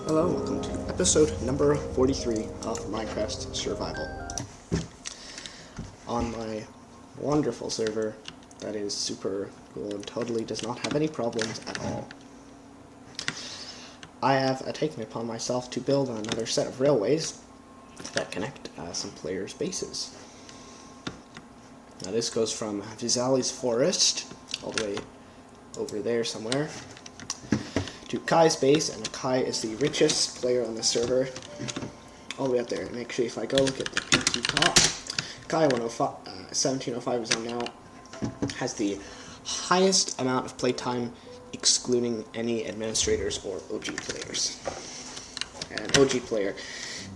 Hello, welcome to episode number 43 of Minecraft Survival. On my wonderful server that is super cool and totally does not have any problems at all. I have taken it upon myself to build another set of railways that connect some players' bases. Now this goes from Vizali's Forest, all the way over there somewhere, to Kai's base, and Kai is the richest player on the server, all the way up there. And actually, if I go look at the PT top, Kai 1705 is on now, has the highest amount of playtime, excluding any administrators or OG players. An OG player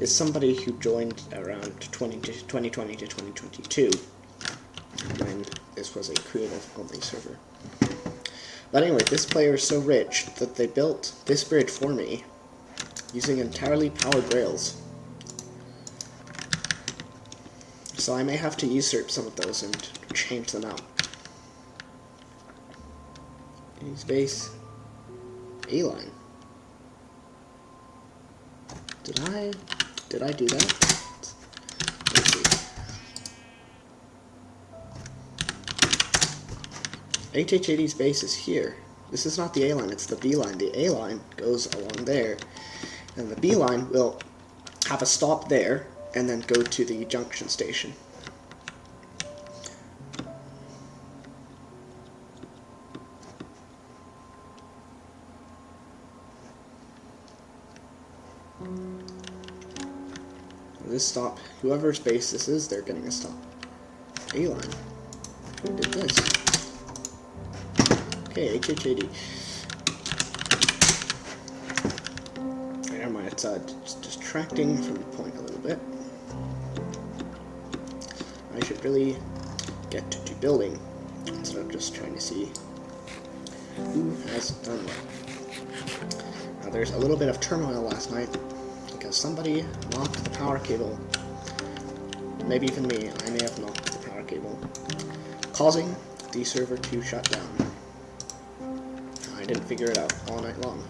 is somebody who joined around 2020 to 2022, when this was a creative-only server. But anyway, this player is so rich that they built this bridge for me using entirely powered rails. So I may have to usurp some of those and change them out. His base, A-line. Did I do that? Let's see. HH80's base is here. This is not the A-line, it's the B-line. The A-line goes along there, and the B-line will have a stop there, and then go to the junction station. This stop, whoever's base this is, they're getting a stop. A-line. Who did this? Okay, HH80. Never mind, it's just distracting from the point a little bit. I should really get to building instead of just trying to see who has done what. Now, there's a little bit of turmoil last night because somebody knocked the power cable. Maybe even me, I may have knocked the power cable, causing the server to shut down. I didn't figure it out all night long.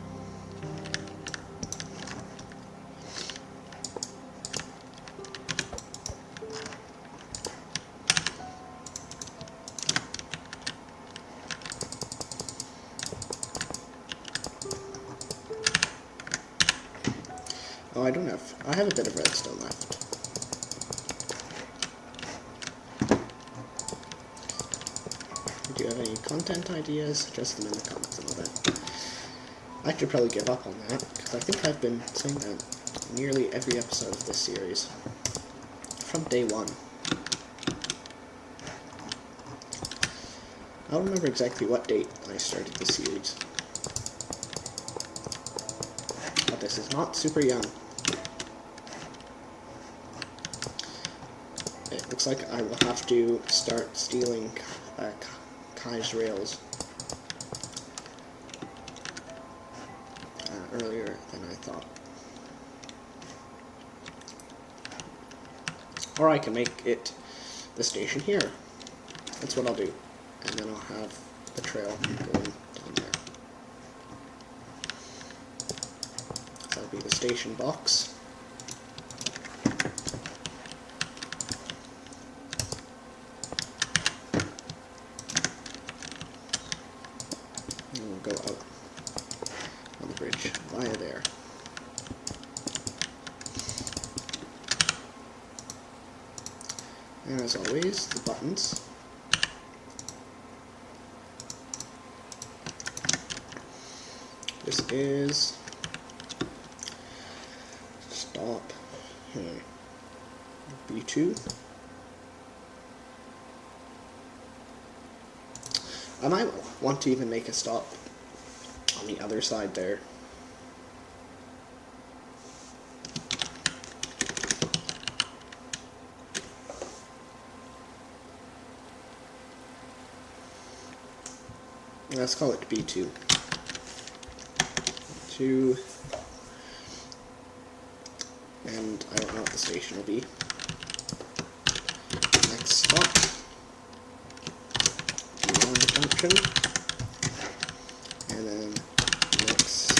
Oh, I have a bit of redstone left. Do you have any content ideas? Suggest them in the comments and all that. I should probably give up on that, because I think I've been saying that nearly every episode of this series. From day one. I don't remember exactly what date I started this series. But this is not super young. It looks like I will have to start stealing Kai's rails earlier than I thought. Or I can make it the station here. That's what I'll do. And then I'll have the trail going down there. That'll be the station box. And we'll go out on the bridge via there. And as always, the buttons. This is stop B2. I might want to even make a stop on the other side there. Let's call it B2. 2. And I don't know what the station will be. Next stop. B1 junction. And then next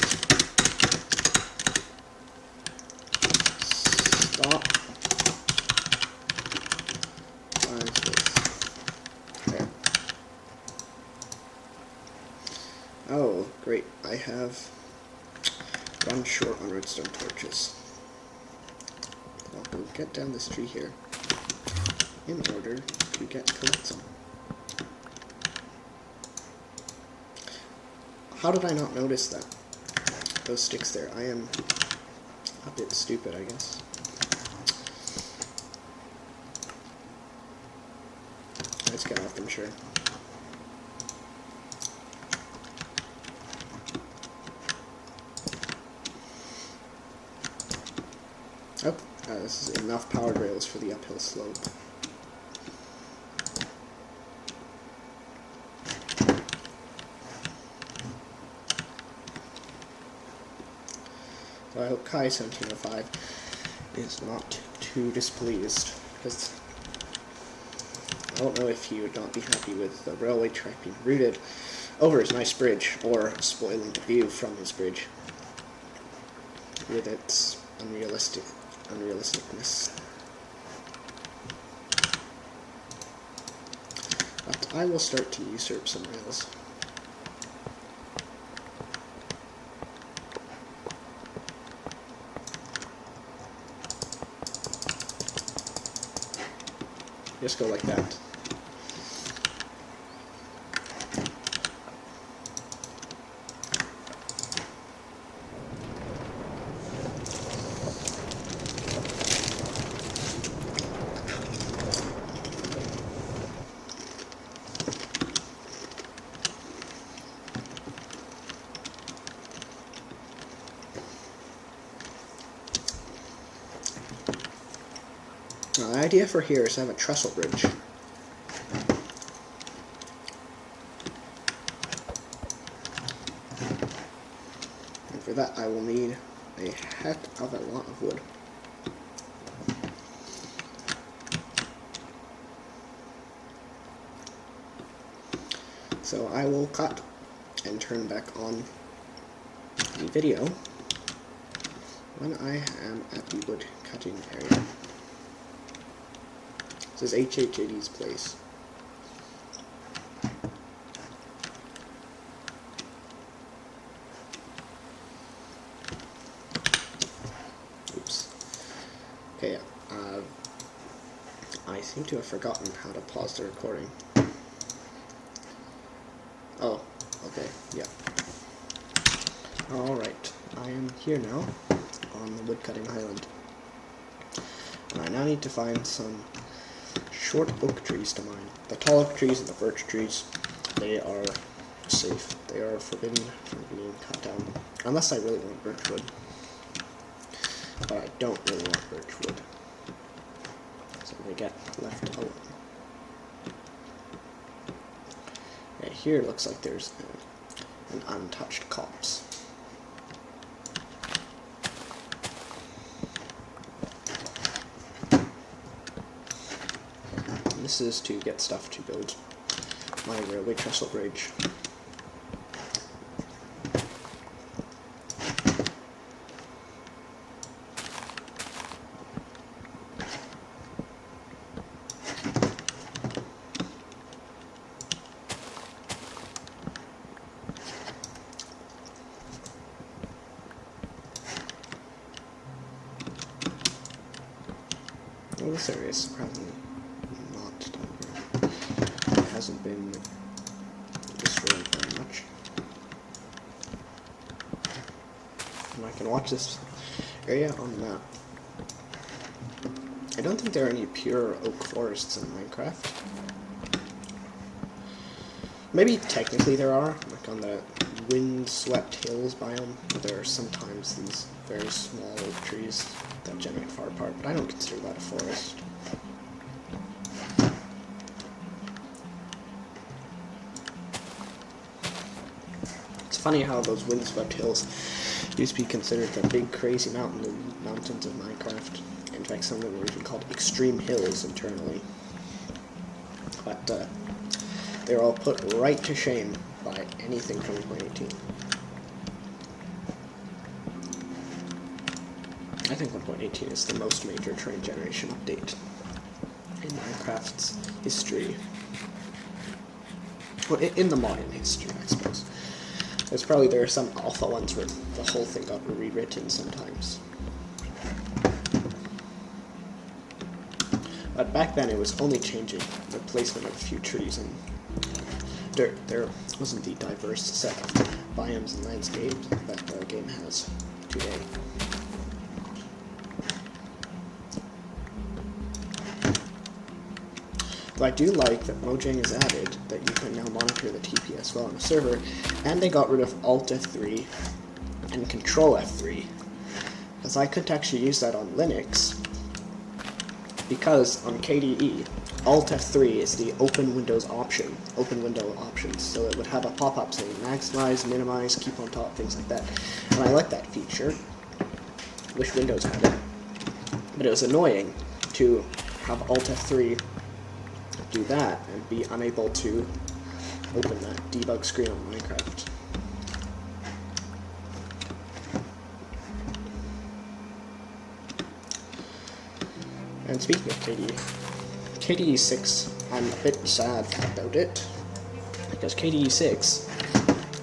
Stop. Why is this? There. Oh, great. I have run short on redstone torches. I'll get down this tree here in order to collect some. How did I not notice that? Those sticks there. I am a bit stupid, I guess. Let's get off them, sure. Oh, this is enough powered rails for the uphill slope. So I hope Kai1705 is not too displeased, because I don't know if he would not be happy with the railway track being routed over his nice bridge, or spoiling the view from his bridge with its unrealisticness. But I will start to usurp some rails. Just go like that. Now, the idea for here is to have a trestle bridge. And for that I will need a heck of a lot of wood. So I will cut and turn back on the video when I am at the wood cutting area. This is HHAD's place. Oops. Okay, I seem to have forgotten how to pause the recording. Oh, okay, yeah. Alright, I am here now on the woodcutting island. And I now need to find some short oak trees to mine. The tall oak trees and the birch trees, they are safe. They are forbidden from being cut down. Unless I really want birch wood. But I don't really want birch wood. So they get left alone. Yeah, here it looks like there's an untouched copse. This is to get stuff to build my railway trestle bridge. Well, this area is surprisingly not done very. It hasn't been destroyed very much. And I can watch this area on the map. I don't think there are any pure oak forests in Minecraft. Maybe technically there are, like on the wind-swept hills biome, there are sometimes these very small oak trees that generate far apart, but I don't consider that a forest. It's funny how those wind-swept hills used to be considered the big crazy mountains of Minecraft. In fact, some of them were even called extreme hills internally. But they're all put right to shame by anything from 2018. I think 1.18 is the most major train generation update in Minecraft's history. Well, in the modern history, I suppose. There are some alpha ones where the whole thing got rewritten sometimes. But back then it was only changing the placement of a few trees, and there wasn't the diverse set of biomes and landscapes that the game has today. But I do like that Mojang has added that you can now monitor the TP as well on a server, and they got rid of Alt F3 and Control F3, because I couldn't actually use that on Linux, because on KDE, Alt F3 is the open window options, so it would have a pop-up saying maximize, minimize, keep on top, things like that. And I like that feature. Wish Windows had it. But it was annoying to have Alt F3 do that and be unable to open that debug screen on Minecraft. And speaking of KDE 6, I'm a bit sad about it, because KDE 6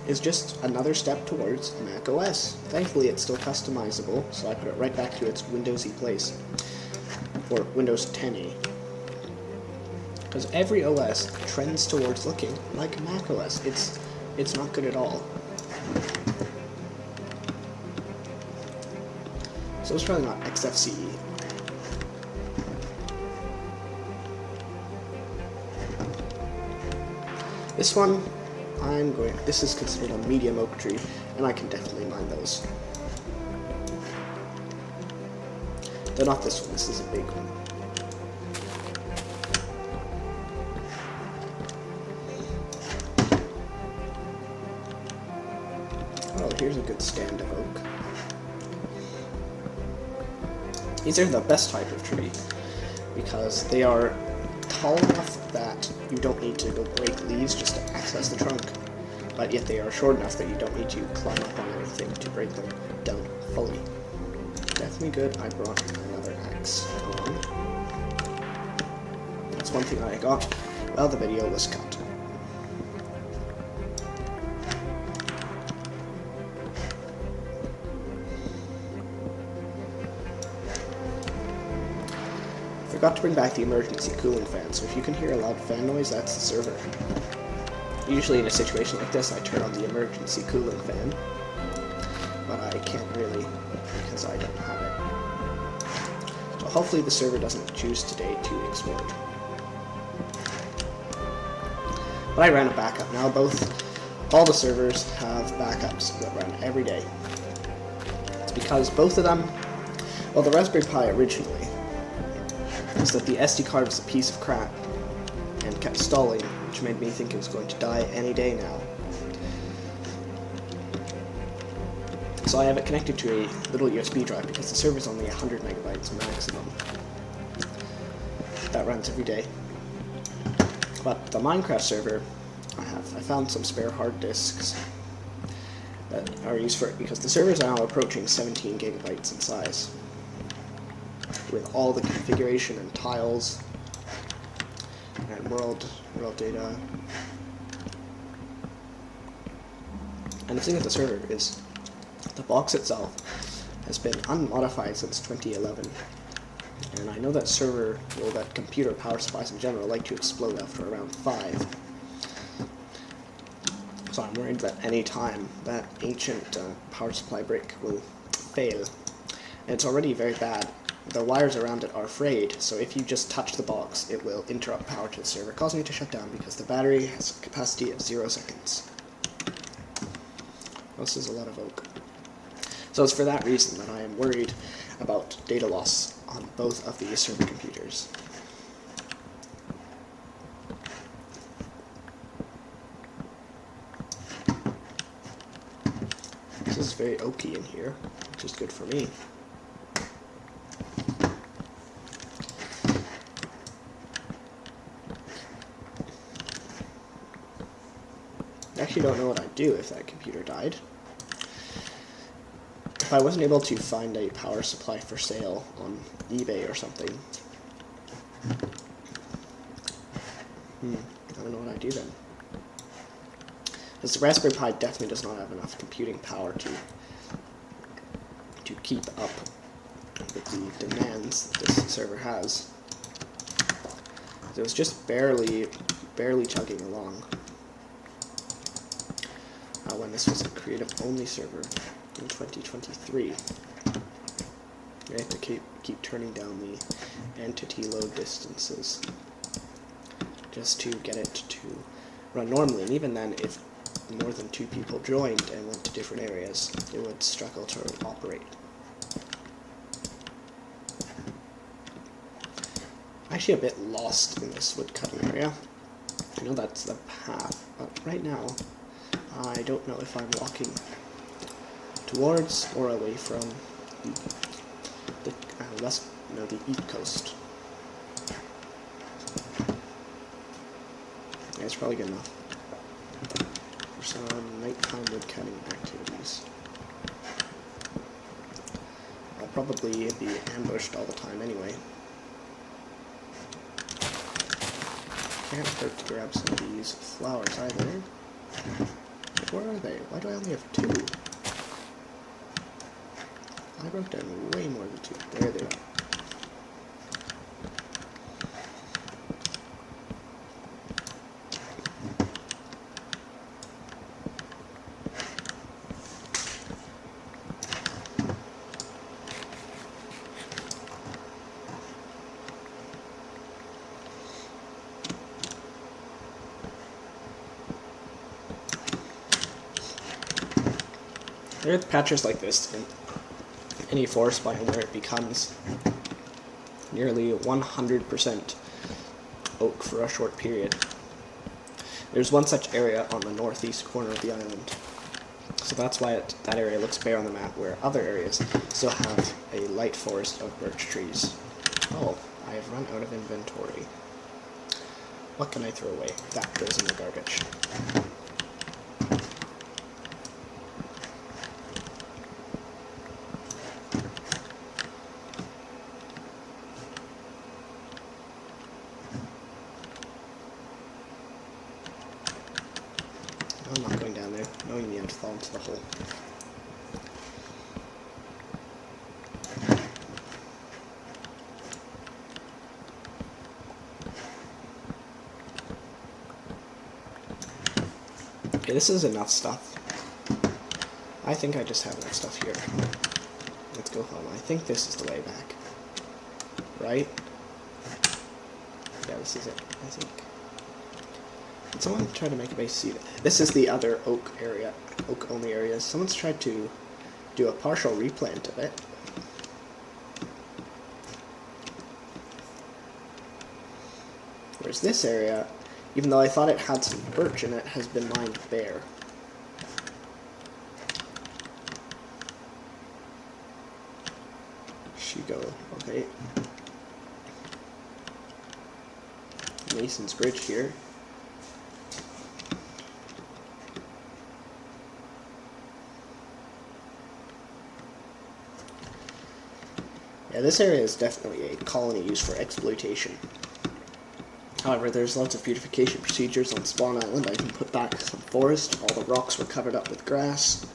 is just another step towards Mac OS. Thankfully it's still customizable, so I put it right back to its Windowsy place, or Windows 10e. Because every OS trends towards looking like Mac OS. It's not good at all. So it's probably not XFCE. This one, this is considered a medium oak tree, and I can definitely mine those. Though not this one, this is a big one. Oh, here's a good stand of oak. These are the best type of tree, because they are tall enough that you don't need to go break leaves just to access the trunk, but yet they are short enough that you don't need to climb up on anything to break them down fully. Definitely good. I brought another axe along. That's one thing I got while the video was cut. Forgot to bring back the emergency cooling fan, so if you can hear a loud fan noise, that's the server. Usually in a situation like this, I turn on the emergency cooling fan, but I can't really because I don't have it. So hopefully the server doesn't choose today to explode. But I ran a backup now. All the servers have backups that run every day. It's because both of them, well, the Raspberry Pi originally, is that the SD card was a piece of crap and kept stalling, which made me think it was going to die any day now. So I have it connected to a little USB drive because the server's only 100 megabytes maximum. That runs every day. But the Minecraft server, I found some spare hard disks that are used for it because the servers are now approaching 17 gigabytes in size, with all the configuration and tiles and world data. And the thing with the server is the box itself has been unmodified since 2011, and I know that that computer power supplies in general like to explode after around 5. So I'm worried that any time that ancient power supply brick will fail, and it's already very bad. The wires around it are frayed, so if you just touch the box, it will interrupt power to the server, causing it to shut down because the battery has a capacity of 0 seconds. This is a lot of oak. So it's for that reason that I am worried about data loss on both of these server computers. This is very oaky in here, which is good for me. I actually don't know what I'd do if that computer died. If I wasn't able to find a power supply for sale on eBay or something, I don't know what I'd do then. Because the Raspberry Pi definitely does not have enough computing power to keep up with the demands that this server has. It was just barely chugging along when this was a creative-only server in 2023. You have to keep turning down the entity load distances just to get it to run normally, and even then, if more than 2 people joined and went to different areas, it would struggle to operate. I'm actually a bit lost in this woodcutting area. I know that's the path, but right now I don't know if I'm walking towards or away from the east coast. Yeah, it's probably good enough for some nighttime woodcutting activities. I'll probably be ambushed all the time anyway. Can't hurt to grab some of these flowers either. Where are they? Why do I only have 2? I broke down way more than 2. There they are. There are patches like this in any forest biome where it becomes nearly 100% oak for a short period. There's one such area on the northeast corner of the island, so that's why that area looks bare on the map, where other areas still have a light forest of birch trees. Oh, I have run out of inventory. What can I throw away? That goes in the garbage. I'm not going down there, knowing me I'd fall into the hole. Okay, this is enough stuff. I think I just have enough stuff here. Let's go home. I think this is the way back. Right? Yeah, this is it, I think. Did someone try to make a base seed? This is the other oak area, oak only areas. Someone's tried to do a partial replant of it. Whereas this area, even though I thought it had some birch in it, has been mined bare. Shigo, okay. Mason's Bridge here. Yeah, this area is definitely a colony used for exploitation. However, there's lots of beautification procedures on Spawn Island. I can put back some forest. All the rocks were covered up with grass.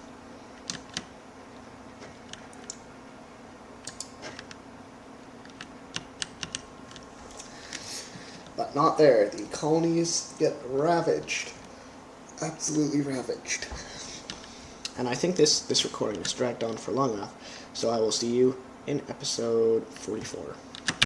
But not there. The colonies get ravaged. Absolutely ravaged. And I think this recording is dragged on for long enough, so I will see you in episode 44.